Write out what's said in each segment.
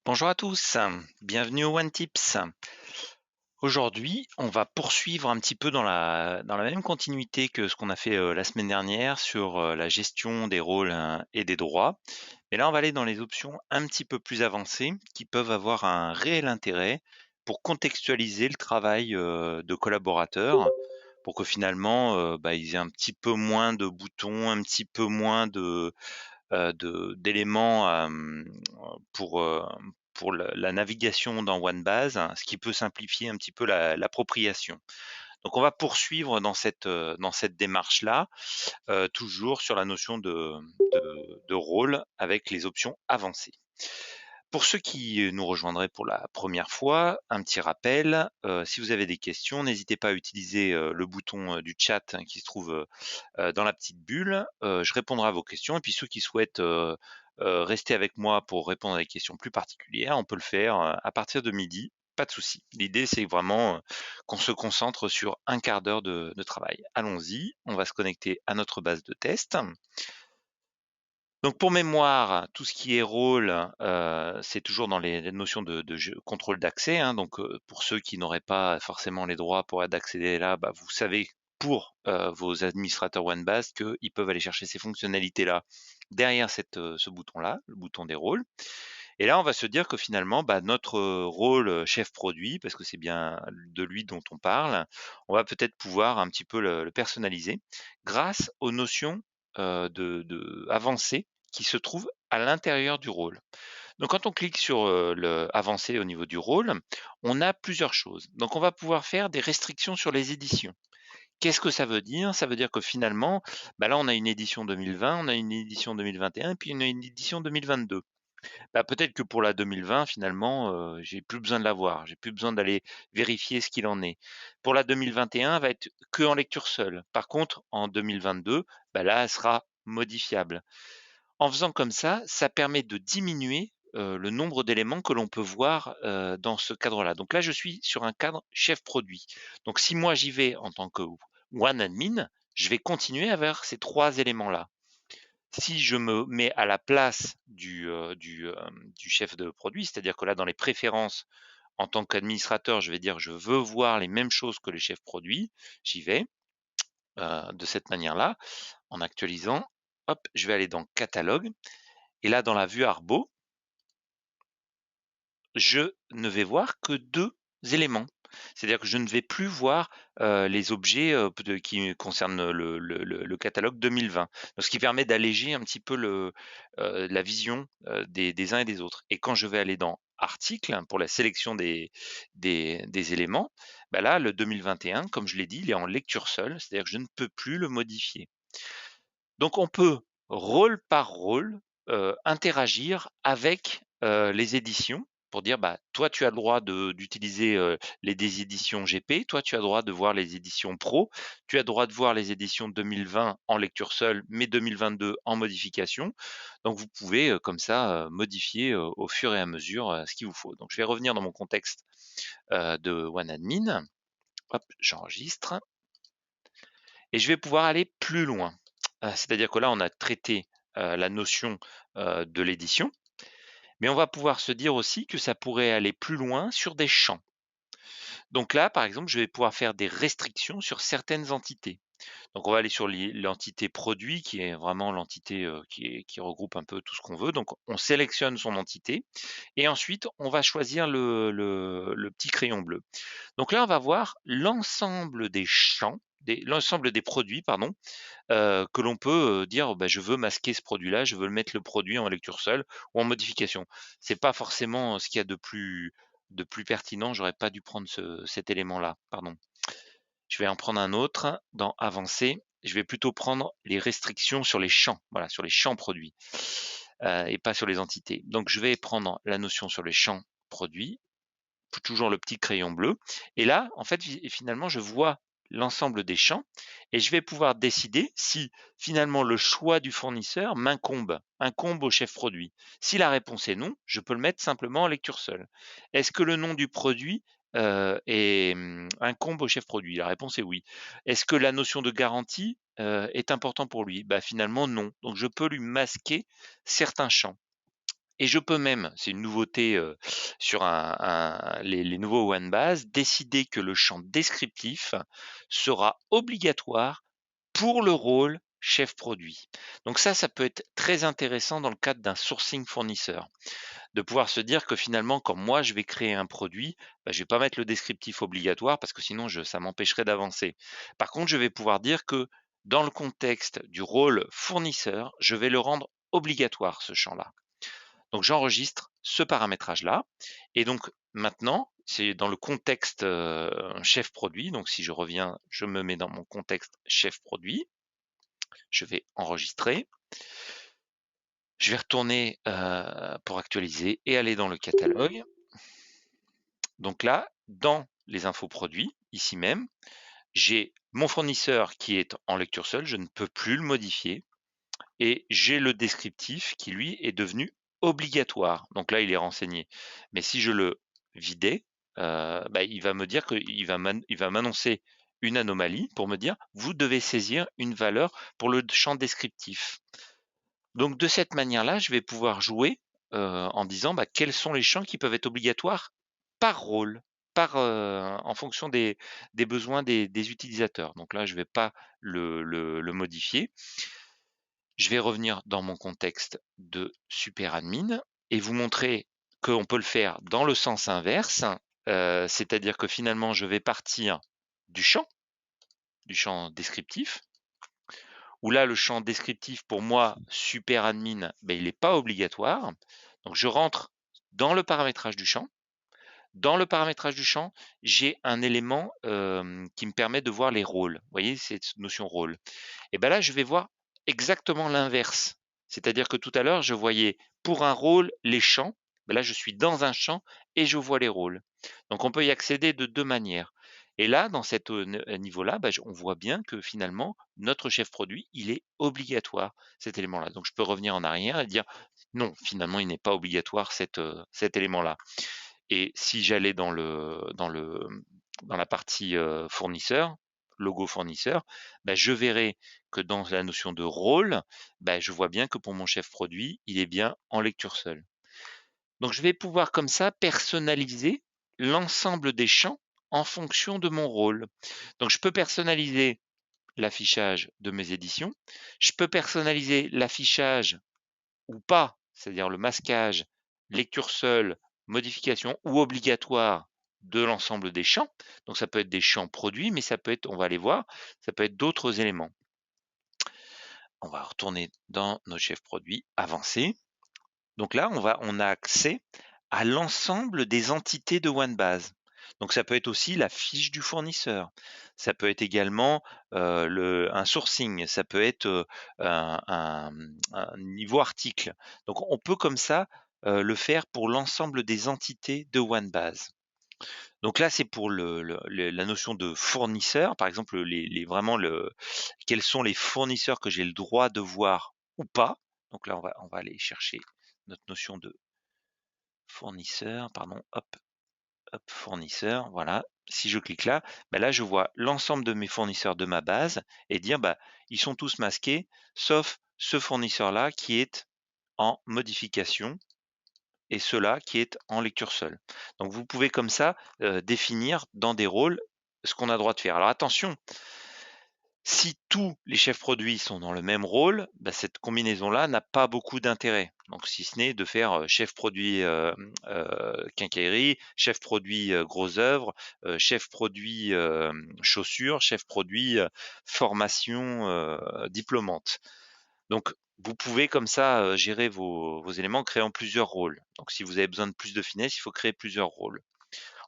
Bonjour à tous, bienvenue au One Tips. Aujourd'hui, on va poursuivre un petit peu dans la même continuité que ce qu'on a fait la semaine dernière sur la gestion des rôles et des droits. Et là, on va aller dans les options un petit peu plus avancées qui peuvent avoir un réel intérêt pour contextualiser le travail de collaborateurs, pour que finalement, ils aient un petit peu moins de boutons, un petit peu moins d'éléments pour la navigation dans OneBase, hein, ce qui peut simplifier un petit peu l'appropriation. Donc on va poursuivre dans cette démarche-là, toujours sur la notion de rôle avec les options avancées. Pour ceux qui nous rejoindraient pour la première fois, un petit rappel, si vous avez des questions, n'hésitez pas à utiliser, le bouton, du chat qui se trouve, dans la petite bulle. Je répondrai à vos questions et puis ceux qui souhaitent, rester avec moi pour répondre à des questions plus particulières, on peut le faire, à partir de midi, pas de souci. L'idée, c'est vraiment, qu'on se concentre sur un quart d'heure de travail. Allons-y, on va se connecter à notre base de test. Donc pour mémoire, tout ce qui est rôle, c'est toujours dans les notions de jeu contrôle d'accès, hein. Donc, pour ceux qui n'auraient pas forcément les droits pour d'accéder là, vous savez pour, vos administrateurs OneBase qu'ils peuvent aller chercher ces fonctionnalités-là derrière ce bouton-là, le bouton des rôles. Et là, on va se dire que finalement, notre, rôle, chef produit, parce que c'est bien de lui dont on parle, on va peut-être pouvoir un petit peu le personnaliser grâce aux notions, de avancées qui se trouvent à l'intérieur du rôle. Donc quand on clique sur, le avancé au niveau du rôle, on a plusieurs choses. Donc on va pouvoir faire des restrictions sur les éditions. Qu'est-ce que ça veut dire? Ça veut dire que finalement, là, on a une édition 2020, on a une édition 2021 et puis on a une édition 2022. Peut-être que pour la 2020 finalement, j'ai plus besoin de la voir, j'ai plus besoin d'aller vérifier ce qu'il en est. Pour la 2021, elle va être que en lecture seule. Par contre, en 2022, là, elle sera modifiable. En faisant comme ça permet de diminuer, le nombre d'éléments que l'on peut voir, dans ce cadre-là. Donc là, je suis sur un cadre chef produit. Donc si moi j'y vais en tant que one admin, je vais continuer à avoir ces 3 éléments-là. Si je me mets à la place du chef de produit, c'est-à-dire que là, dans les préférences, en tant qu'administrateur, je vais dire: «Je veux voir les mêmes choses que les chefs produits», j'y vais, de cette manière-là, en actualisant. Hop, je vais aller dans catalogue et là, dans la vue Arbo, je ne vais voir que 2 éléments. C'est-à-dire que je ne vais plus voir, les objets, qui concernent le catalogue 2020. Donc ce qui permet d'alléger un petit peu la vision, des uns et des autres. Et quand je vais aller dans articles, hein, pour la sélection des éléments, là, le 2021, comme je l'ai dit, il est en lecture seule, c'est-à-dire que je ne peux plus le modifier. Donc on peut, rôle par rôle, interagir avec, les éditions pour dire: «Toi, tu as le droit d'utiliser, les des éditions GP, toi, tu as le droit de voir les éditions pro, tu as le droit de voir les éditions 2020 en lecture seule, mais 2022 en modification». Donc vous pouvez, comme ça, modifier, au fur et à mesure, ce qu'il vous faut. Donc je vais revenir dans mon contexte, de OneAdmin. Hop, j'enregistre et je vais pouvoir aller plus loin. C'est-à-dire que là, on a traité, la notion, de l'édition, mais on va pouvoir se dire aussi que ça pourrait aller plus loin sur des champs. Donc là, par exemple, je vais pouvoir faire des restrictions sur certaines entités. Donc on va aller sur l'entité produit qui est vraiment l'entité, qui regroupe un peu tout ce qu'on veut. Donc on sélectionne son entité et ensuite on va choisir le petit crayon bleu. Donc là, on va voir l'ensemble des champs, l'ensemble des produits, pardon, que l'on peut, dire: «Je veux masquer ce produit-là, je veux le mettre le produit en lecture seule ou en modification». C'est pas forcément ce qu'il y a de plus pertinent, j'aurais pas dû prendre cet élément-là, pardon. Je vais en prendre un autre dans avancer, je vais plutôt prendre les restrictions sur les champs, voilà, sur les champs produits, et pas sur les entités. Donc je vais prendre la notion sur les champs produits, toujours le petit crayon bleu. Et là, en fait, finalement, je vois l'ensemble des champs et je vais pouvoir décider si finalement le choix du fournisseur incombe au chef produit. Si la réponse est non, je peux le mettre simplement en lecture seule. Est-ce que le nom du produit incombe au chef produit? La réponse est oui. Est-ce que la notion de garantie est important pour lui? Finalement non. Donc je peux lui masquer certains champs. Et je peux même, c'est une nouveauté sur les nouveaux OneBase, décider que le champ descriptif sera obligatoire pour le rôle chef produit. Donc ça peut être très intéressant dans le cadre d'un sourcing fournisseur, de pouvoir se dire que finalement, quand moi je vais créer un produit, bah, je vais pas mettre le descriptif obligatoire parce que sinon ça m'empêcherait d'avancer. Par contre, je vais pouvoir dire que dans le contexte du rôle fournisseur, je vais le rendre obligatoire, ce champ-là. Donc j'enregistre ce paramétrage-là et donc maintenant, c'est dans le contexte, chef produit. Donc si je reviens, je me mets dans mon contexte chef produit. Je vais enregistrer. Je vais retourner, pour actualiser et aller dans le catalogue. Donc là, dans les infos produits, ici même, j'ai mon fournisseur qui est en lecture seule, je ne peux plus le modifier et j'ai le descriptif qui lui est devenu obligatoire. Donc là, il est renseigné. Mais si je le vidais, bah, il va me dire qu'il va m'annoncer une anomalie pour me dire: «Vous devez saisir une valeur pour le champ descriptif». Donc de cette manière-là, je vais pouvoir jouer, en disant, bah, quels sont les champs qui peuvent être obligatoires par rôle, en fonction des besoins des utilisateurs. Donc là, je ne vais pas le modifier. Je vais revenir dans mon contexte de super admin et vous montrer qu'on peut le faire dans le sens inverse, c'est-à-dire que finalement, je vais partir du champ descriptif, où là, le champ descriptif, pour moi, super admin, ben, il n'est pas obligatoire. Donc, je rentre dans le paramétrage du champ. Dans le paramétrage du champ, j'ai un élément qui me permet de voir les rôles. Vous voyez, cette notion rôle. Et ben là, je vais voir exactement l'inverse. C'est-à-dire que tout à l'heure, je voyais pour un rôle les champs. Ben là, je suis dans un champ et je vois les rôles. Donc, on peut y accéder de deux manières. Et là, dans ce niveau-là, ben, on voit bien que finalement, notre chef produit, il est obligatoire, cet élément-là. Donc, je peux revenir en arrière et dire non, finalement, il n'est pas obligatoire cet élément-là. Et si j'allais dans la partie fournisseur, logo fournisseur, bah, je verrai que dans la notion de rôle, bah, je vois bien que pour mon chef produit, il est bien en lecture seule. Donc je vais pouvoir comme ça personnaliser l'ensemble des champs en fonction de mon rôle. Donc je peux personnaliser l'affichage de mes éditions, je peux personnaliser l'affichage ou pas, c'est-à-dire le masquage, lecture seule, modification ou obligatoire de l'ensemble des champs. Donc ça peut être des champs produits, mais ça peut être, on va aller voir, ça peut être d'autres éléments. On va retourner dans nos chefs produits avancés. Donc là, on a accès à l'ensemble des entités de OneBase. Donc ça peut être aussi la fiche du fournisseur. Ça peut être également un sourcing. Ça peut être un niveau article. Donc on peut comme ça le faire pour l'ensemble des entités de OneBase. Donc là, c'est pour la notion de fournisseur. Par exemple, quels sont les fournisseurs que j'ai le droit de voir ou pas. Donc là, on va aller chercher notre notion de fournisseur, pardon, hop, fournisseur, voilà. Si je clique là, bah là, je vois l'ensemble de mes fournisseurs de ma base et dire, bah, ils sont tous masqués, sauf ce fournisseur-là qui est en modification et cela qui est en lecture seule. Donc, vous pouvez comme ça définir dans des rôles ce qu'on a le droit de faire. Alors attention, si tous les chefs produits sont dans le même rôle, bah, cette combinaison-là n'a pas beaucoup d'intérêt. Donc, si ce n'est de faire chef produit quincaillerie, chef produit gros œuvre, chef produit chaussures, chef produit formation diplômante. Donc, vous pouvez comme ça gérer vos éléments en créant plusieurs rôles. Donc, si vous avez besoin de plus de finesse, il faut créer plusieurs rôles.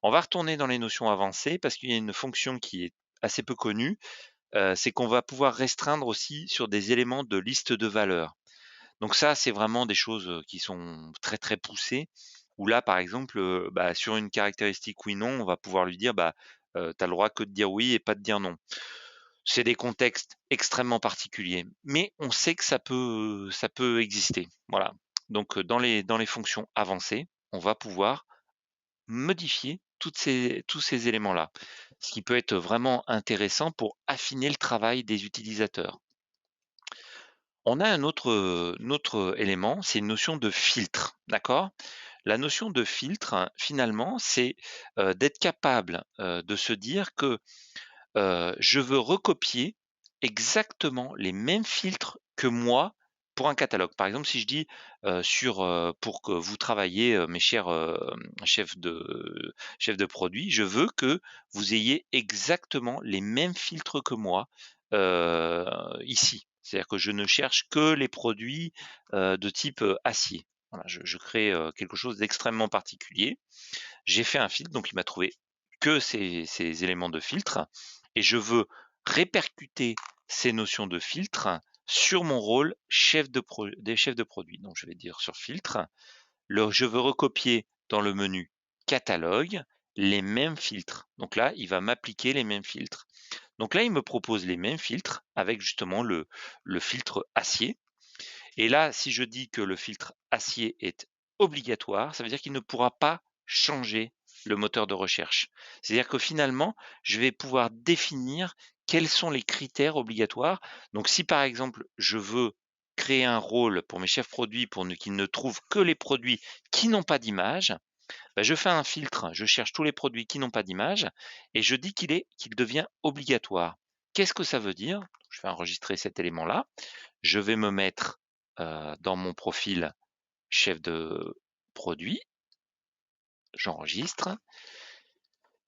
On va retourner dans les notions avancées parce qu'il y a une fonction qui est assez peu connue, c'est qu'on va pouvoir restreindre aussi sur des éléments de liste de valeurs. Donc ça, c'est vraiment des choses qui sont très très poussées, où là, par exemple, bah, sur une caractéristique oui non, on va pouvoir lui dire bah, tu as le droit que de dire oui et pas de dire non. C'est des contextes extrêmement particuliers, mais on sait que ça peut exister. Voilà. Donc dans les fonctions avancées, on va pouvoir modifier tous ces éléments-là, ce qui peut être vraiment intéressant pour affiner le travail des utilisateurs. On a un autre élément, c'est une notion de filtre, d'accord? La notion de filtre, finalement, c'est, d'être capable, de se dire que, je veux recopier exactement les mêmes filtres que moi pour un catalogue. Par exemple, si je dis, pour que vous travaillez, mes chers, chefs de produits, je veux que vous ayez exactement les mêmes filtres que moi, ici. C'est-à-dire que je ne cherche que les produits, de type, acier. Voilà, je crée, quelque chose d'extrêmement particulier. J'ai fait un filtre, donc il m'a trouvé que ces éléments de filtre et je veux répercuter ces notions de filtre sur mon rôle des chefs de produit. Donc je vais dire sur filtre, je veux recopier dans le menu catalogue les mêmes filtres. Donc là, il va m'appliquer les mêmes filtres. Donc là, il me propose les mêmes filtres avec justement le filtre acier. Et là, si je dis que le filtre acier est obligatoire, ça veut dire qu'il ne pourra pas changer le moteur de recherche. C'est-à-dire que finalement, je vais pouvoir définir quels sont les critères obligatoires. Donc si par exemple, je veux créer un rôle pour mes chefs produits pour qu'ils ne trouvent que les produits qui n'ont pas d'image, bah, je fais un filtre, je cherche tous les produits qui n'ont pas d'image et je dis qu'il devient obligatoire. Qu'est-ce que ça veut dire? Je vais enregistrer cet élément-là. Je vais me mettre, dans mon profil chef de produit, j'enregistre,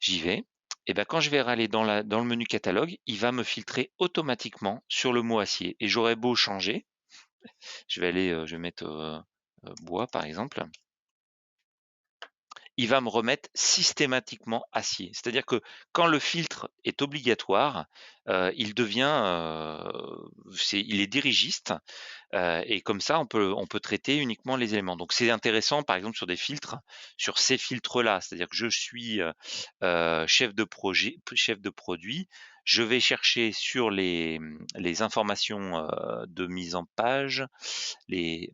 j'y vais et ben quand je vais aller dans le menu catalogue, il va me filtrer automatiquement sur le mot acier et j'aurais beau changer, je vais aller, je vais mettre, bois par exemple. Il va me remettre systématiquement acier. C'est-à-dire que quand le filtre est obligatoire, il est dirigiste. Et comme ça, on peut traiter uniquement les éléments. Donc c'est intéressant, par exemple, sur des filtres, sur ces filtres-là. C'est-à-dire que je suis, chef de produit, je vais chercher sur les informations, de mise en page, les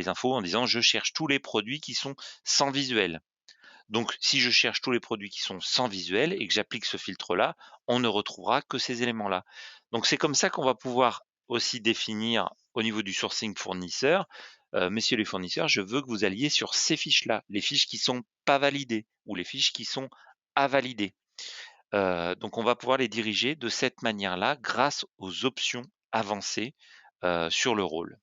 infos en disant: «Je cherche tous les produits qui sont sans visuel». Donc si je cherche tous les produits qui sont sans visuel et que j'applique ce filtre-là, on ne retrouvera que ces éléments-là. Donc c'est comme ça qu'on va pouvoir aussi définir au niveau du sourcing fournisseur, messieurs les fournisseurs, je veux que vous alliez sur ces fiches-là, les fiches qui sont pas validées ou les fiches qui sont à valider. Donc on va pouvoir les diriger de cette manière-là grâce aux options avancées, sur le rôle.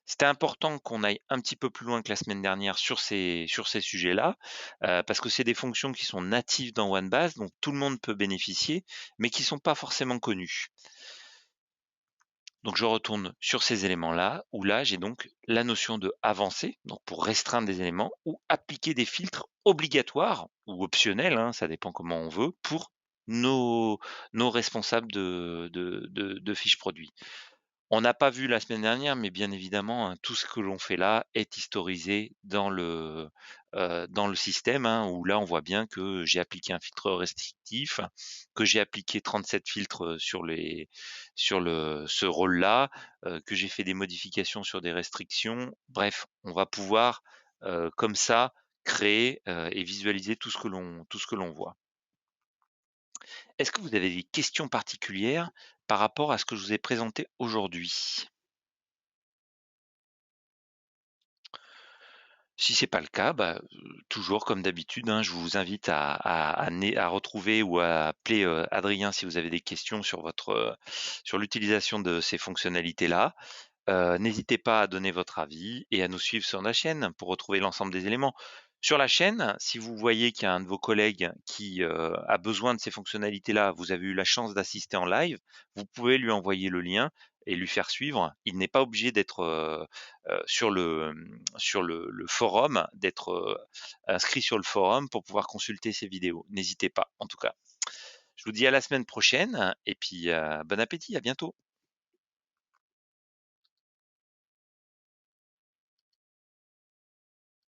C'était important qu'on aille un petit peu plus loin que la semaine dernière sur ces sujets-là, parce que c'est des fonctions qui sont natives dans OneBase, donc tout le monde peut bénéficier, mais qui sont pas forcément connues. Donc je retourne sur ces éléments-là, où là j'ai donc la notion de avancer, donc pour restreindre des éléments, ou appliquer des filtres obligatoires ou optionnels, hein, ça dépend comment on veut, pour nos, nos responsables de fiches produits. On n'a pas vu la semaine dernière, mais bien évidemment, hein, tout ce que l'on fait là est historisé dans le système, hein, où là, on voit bien que j'ai appliqué un filtre restrictif, que j'ai appliqué 37 filtres, ce rôle-là, que j'ai fait des modifications sur des restrictions. Bref, on va pouvoir, comme ça, créer, et visualiser tout ce que l'on voit. Est-ce que vous avez des questions particulières par rapport à ce que je vous ai présenté aujourd'hui? Si c'est pas le cas, bah, toujours comme d'habitude, hein, je vous invite à retrouver ou à appeler, Adrien si vous avez des questions sur l'utilisation de ces fonctionnalités-là. N'hésitez pas à donner votre avis et à nous suivre sur la chaîne pour retrouver l'ensemble des éléments. Sur la chaîne, si vous voyez qu'il y a un de vos collègues qui, a besoin de ces fonctionnalités-là, vous avez eu la chance d'assister en live, vous pouvez lui envoyer le lien et lui faire suivre. Il n'est pas obligé d'être, sur le forum, d'être, inscrit sur le forum pour pouvoir consulter ces vidéos. N'hésitez pas, en tout cas. Je vous dis à la semaine prochaine et puis, bon appétit, à bientôt.